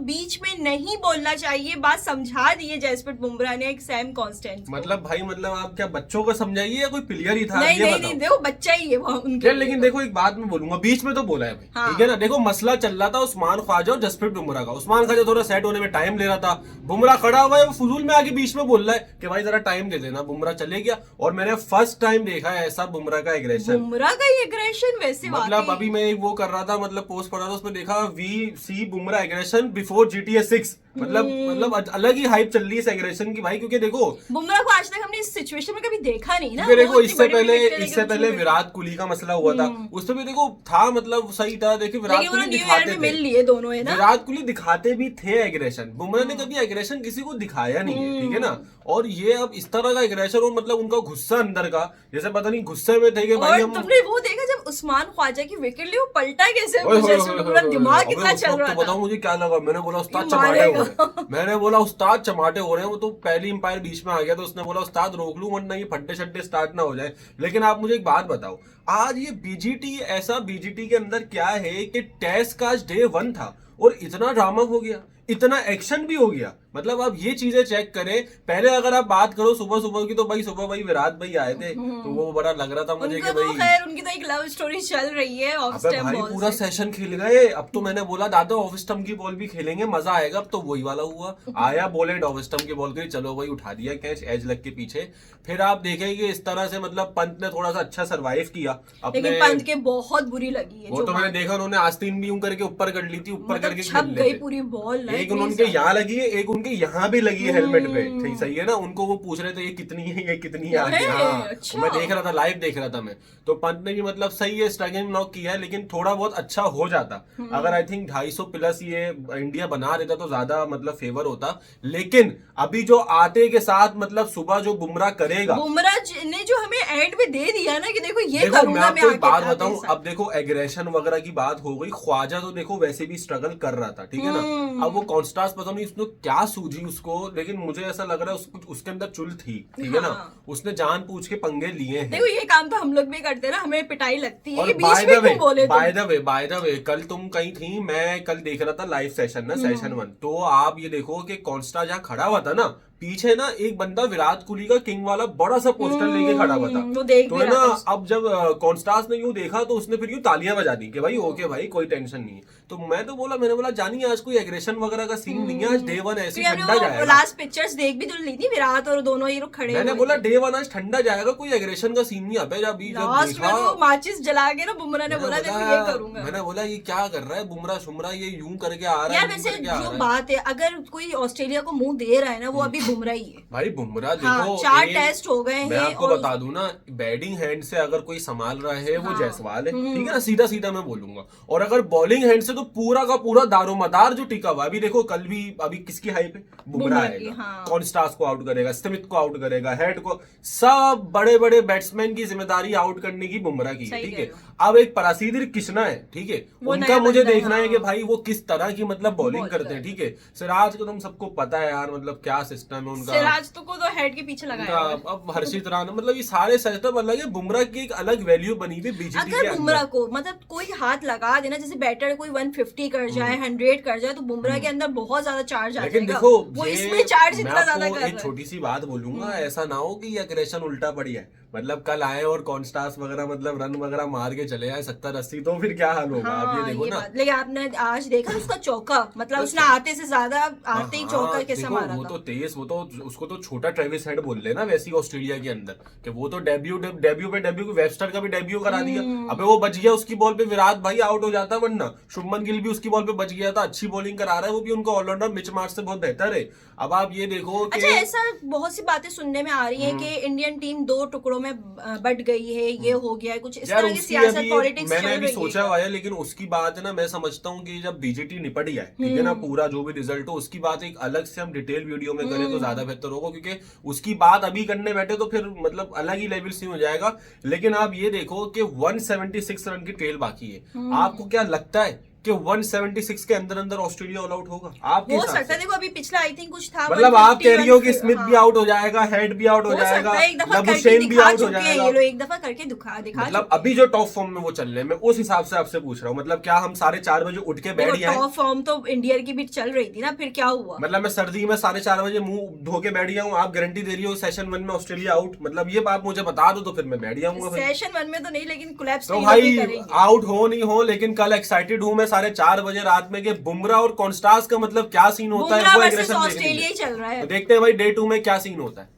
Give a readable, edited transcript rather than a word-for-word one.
बीच में नहीं बोलना चाहिए, बात समझा दी है जसप्रीत बुमराह ने एक सैम कॉन्स्टेंट को। मतलब भाई मतलब आप क्या बच्चों को समझाइए या कोई प्लेयर ही था? नहीं ये नहीं बताओ। नहीं, देखो बच्चा ही है वो उनके यार लिए लेकिन तो। देखो एक बात मैं बोलूंगा, बीच में तो बोला है भाई, हाँ। ठीक है ना। देखो मसला चल रहा था उस्मान ख्वाजा और जसप्रीत बुमराह का। उस्मान ख्वाजा थोड़ा सेट होने में टाइम ले रहा था, बुमराह खड़ा हुआ है, वो फुजूल में आके बीच में बोल रहा है कि भाई जरा टाइम दे देना। बुमराह चले गया और मैंने फर्स्ट टाइम देखा है ऐसा बुमराह का एग्रेशन। बुमराह का ये एग्रेशन वैसे मतलब वाकई- अभी मैं एक वो कर रहा था, मतलब पोस्ट पढ़ रहा था, उसमें देखा we see Bumrah aggression before GTA 6। मतलब अलग ही हाइप चल रही है इस एग्रेशन की भाई, क्योंकि देखो बुमराह को आज तक हमने इस सिचुएशन में कभी देखा नहीं ना। क्योंकि देखो वो इतनी इससे बड़ी-बड़ी विकेट लेके इससे कुछ पहले नहीं विराट कोहली का मसला हुआ था, उससे भी देखो था, मतलब सही था। देखिए विराट लेकिन वो कोहली न्यू ईयर दिखाते में थे, मिल लिए दोनों है ना। विराट कोहली दिखाते भी थे एग्रेशन। बुमराह ने कभी एग्रेशन किसी को दिखाया नहीं है, ठीक है ना। और ये अब इस तरह का एग्रेशन, और मतलब उनका गुस्सा अंदर का, जैसे पता नहीं गुस्से में थे कि भाई और हम तुमने वो देखा जब उस्मान ख्वाजा की विकेट ली, वो पलटा कैसे, ओए होए जसप्रीत होए बुमराह होए दिमाग होए, कितना अबे उस चल वक्त रहा तो बताओ था। मुझे क्या लगा। मैंने बोला उस्ताद ये चमाटे हो मारेगा। रहे हैं। मैंने बोला उस्ताद चमाटे हो रहे हैं। वो तो पहली अंपायर बीच में आ गया, तो उसने बोला उस्ताद रोक लूं वरना ये फट्टे शट्टे स्टार्ट ना हो जाए। लेकिन आप मुझे एक बात बताओ, आज ये बीजीटी, ऐसा बीजीटी के अंदर क्या है कि टेस्ट का आज डे 1 था और इतना ड्रामा हो गया, इतना एक्शन भी हो गया। मतलब आप ये चीजें चेक करें। पहले अगर आप बात करो सुबह सुबह की, तो भाई सुबह भाई विराट भाई आए थे, तो वो बड़ा लग रहा था मुझे उनका कि तो भाई खैर उनकी तो एक लव स्टोरी चल रही है ऑफ अबे स्टंप भाई बॉल पूरा से। सेशन खेल गए। अब तो मैंने बोला दादा ऑफ स्टंप की बॉल भी खेलेंगे, मजा आएगा। अब तो वही वाला हुआ, आया बोले ऑफ स्टंप की बॉल करी, चलो भाई उठा दिया कैच एज लग के पीछे। फिर आप देखेंगे इस तरह से, मतलब पंत ने थोड़ा सा अच्छा सरवाइव किया अपने। लेकिन पंत के बहुत बुरी लगी है वो जो तो मैंने बात- देखा, उन्होंने आस्तीन भी यूं करके ऊपर कर ली थी, ऊपर मतलब करके छप खेल गई लेते। पूरी बॉल ना, एक इतनी उनके ज्यादा। यहाँ लगी है, एक उनके यहाँ भी लगी है हेलमेट पे, ठीक सही है ना। उनको वो पूछ रहे थे ये कितनी है, ये कितनी है आगे। है, हाँ अच्छा। मैं देख रहा था, लाइव देख रहा था मैं। तो पंत ने भी मतलब सही है स्ट्राइकिंग नॉक किया है, लेकिन थोड़ा बहुत अच्छा हो जाता। अगर आई थिंक 250 प्लस ये इंडिया बना देता तो ज्यादा मतलब फेवर होता। लेकिन अभी जो आते के साथ, मतलब सुबह जो बुमराह करेगा, बुमराह ने जो हमें एंड में दे दिया ना कि देखो ये देखो मैं करूंगा मैं आपको आके एक बात आपके बताऊं, साथ। अब देखो एग्रेशन वगैरह की बात हो गई। ख्वाजा तो देखो वैसे भी स्ट्रगल कर रहा था, ठीक है ना। अब वो कॉन्स्टास पता नहीं उसने क्या सूझी उसको, लेकिन मुझे ऐसा लग रहा है उसके अंदर चुल थी, ठीक है ना। हाँ। उसने जान पूछ के पंगे लिए हैं। देखो ये काम तो हम लोग भी करते हैं ना, हमें पिटाई लगती है और कि बीच में क्यों बोले तुम? बाय द वे कल तुम कहीं थी, मैं कल देख रहा था लाइव सेशन ना, सेशन 1। तो आप ये देखो कि कॉन्स्टा जहाँ खड़ा हुआ था ना, पीछे ना एक बंदा विराट कोहली का किंग वाला बड़ा सा पोस्टर लेके खड़ा हुआ था। वो देख तो भी है ना, रहा था। अब जब कॉन्स्टास ने यूं देखा तो उसने फिर यूं तालियां बजा दी कि भाई ओके भाई कोई टेंशन नहीं है। तो मैं तो बोला, मैंने बोला जानिए आज कोई एग्रेशन वगैरह का सीन नहीं है, आज डे 1 ऐसे फिर ठंडा हमने जाएगा। वो लास्ट पिक्चर्स देख भी तो ली थी, विराट और दोनों हीरो खड़े मैंने हुए बोला थे। डे 1 आज ठंडा जाएगा, कोई एग्रेशन का सीन नहीं। अबे जब लास्ट में तो माचिस जला के ना बुमराह ने बोला देखो ये करूंगा। मैंने बोला ये क्या कर रहा है बुमराह शुमराह, ये यूं करके आ रहा है, यार यूं वैसे करके आ जो रहा है। बात है, अगर कोई ऑस्ट्रेलिया को मुंह दे रहा है ना, वो अभी बुमराह ही है। भाई बुमराह हाँ, देखो 4 टेस्ट हो गए मैं हैं आपको और बता दूं ना, बैटिंग हैंड से अगर कोई संभाल रहा है वो हाँ। जायसवाल है, ठीक है ना, सीधा सीधा मैं बोलूंगा। और अगर बॉलिंग हैंड से तो पूरा का पूरा दारोमदार जो टिका हुआ, अभी देखो कल भी अभी किसकी हाइप है, बुमराह बुमराह की, आएगा, हाँ। कॉन्स्टास को आउट करेगा, स्मिथ को आउट करेगा, हेड को, सब बड़े बड़े बैट्समैन की जिम्मेदारी आउट करने की बुमराह की है, सही ठीक कह है। रहे हो। अब एक परासीदिर कृष्णा है, ठीक है, वो उनका नया मुझे बंदा है, देखना है कि हाँ। भाई वो किस तरह की मतलब बॉलिंग बॉल करते हैं, करते ठीक है। सिराज को तुम सबको पता है यार, मतलब क्या सिस्टम है उनका। सिराज तो को तो हेड के पीछे लगाया हुआ है। अब हर्षित राणा, मतलब ये सारे सेटअप अलग है। बुमराह की एक अलग वैल्यू बनी हुई बीजीटी के अगर बुमराह अंदर। को मतलब कोई हाथ लगा देना, जैसे बैटर कोई 150 कर जाए, 100 कर जाए, तो बुमराह के अंदर बहुत ज्यादा चार्ज आ लेकिन जाएगा। देखो वो ये इसमें चार्ज मैं इतना ज्यादा आपको कर एक रहा है। छोटी सी बात बोलूंगा, ऐसा ना हो कि ये अग्रेशन उल्टा पड़ी है, मतलब कल आए और कॉन्स्टास वगैरह मतलब रन वगैरह मार के चले आए 70-80, तो फिर क्या हाल होगा। आप ये देखो ना, बात। लेकिन आपने आज देखा उसका चौका, मतलब उसने आते से ज्यादा आते ही चौका हाँ, कैसे देखो, मारा वो था। तो तेज, वो तो उसको तो छोटा ट्रेविस हेड बोल लेना वैसी ऑस्ट्रेलिया के अंदर, कि वो तो डेब्यू वेबस्टर का भी डेब्यू करा दिया। अबे वो बच गया उसकी बॉल पे, विराट भाई आउट हो जाता, वरना शुभमन गिल भी उसकी बॉल पे बच गया था। अच्छी बॉलिंग करा रहा है वो भी, उनका ऑलराउंडर मिच मार्श से बहुत बेहतर है। अब आप ये देखो कि अच्छा, ऐसा बहुत सी बातें सुनने में आ रही है कि इंडियन टीम 2 टुकड़ों में बट गई है, ये हो गया है, कुछ इस यार तरह की उसकी सियासत अभी पॉलिटिक्स मैंने चल अभी रही सोचा है। हुआ है, लेकिन उसकी बात है ना, मैं समझता हूँ कि जब बीजेटी निपट गया है, ठीक है ना, पूरा जो भी रिजल्ट हो, उसकी बात एक अलग से हम डिटेल वीडियो में करें तो ज्यादा बेहतर होगा, क्योंकि उसकी बात अभी करने बैठे तो फिर मतलब अलग ही लेवल से हो जाएगा। लेकिन आप ये देखो कि 176 रन की ट्रेल बाकी है। आपको क्या लगता है कि 176 के अंदर अंदर ऑस्ट्रेलिया ऑल आउट होगा? आपके हो हिसाब सकता है, से? देखो अभी पिछला आई थिंक कुछ था, मतलब आप कह रही हो कि 151, स्मिथ भी हाँ। आउट हो जाएगा, हेड भी आउट हो जाएगा, सकता है, एक दफा करके लबुशेन भी दिखा आउट हो चुके हैं जाएगा। ये लोग, एक दफा करके दिखा मतलब चुके अभी जो टॉप फॉर्म में वो चल रहे हैं, मैं उस हिसाब से आपसे पूछ रहा हूँ, मतलब क्या हम 4:30 बजे उठ के बैठ हैं। जाए? टॉप फॉर्म तो इंडिया की भी चल रही थी ना, फिर क्या हुआ? मतलब मैं सर्दी में 4:30 बजे मुंह धो के बैठ गया हूँ, आप गारंटी दे रही हो सेशन 1 में ऑस्ट्रेलिया आउट? मतलब ये बात मुझे बता दो तो फिर मैं बैठ जाऊंगा भाई। सेशन 1 में तो नहीं, लेकिन कोलैप्स तो नहीं भाई करेंगे। आउट हो नहीं हो, लेकिन कल एक्साइटेड हूं मैं 4:30 बजे रात में कि बुमराह और कॉन्स्टास का मतलब क्या सीन होता है, बुमराह वो वर्सेस एग्रेशन देखने ऑस्ट्रेलिया के ही चल रहा लिए। है। तो देखते हैं भाई डे 2 में क्या सीन होता है।